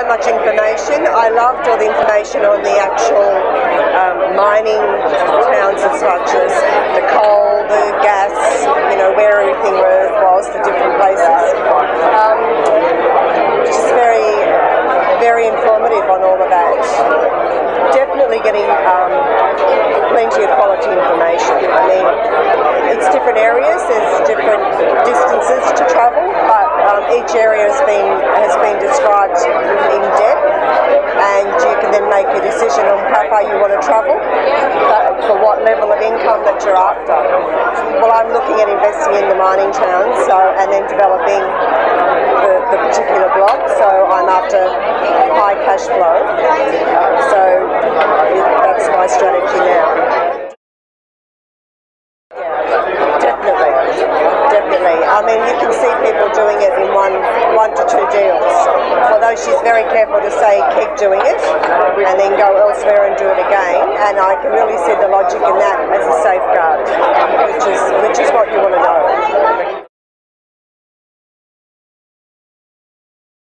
much information. I loved all the information on the actual mining towns and such as the coal, the gas, you know, where everything was, the different places. Just very informative on all of that. Definitely getting plenty of quality information. I mean, it's different areas, there's different distances to travel, but each area has been described in depth, and you can then make a decision on how far you want to travel, for what level of income that you're after. Well, I'm looking at investing in the mining town, and then developing the particular block, so I'm after high cash flow, so that's my strategy now. Definitely. I mean, you can see people doing it in one to two deals. Although she's very careful to say keep doing it and then go elsewhere and do it again. And I can really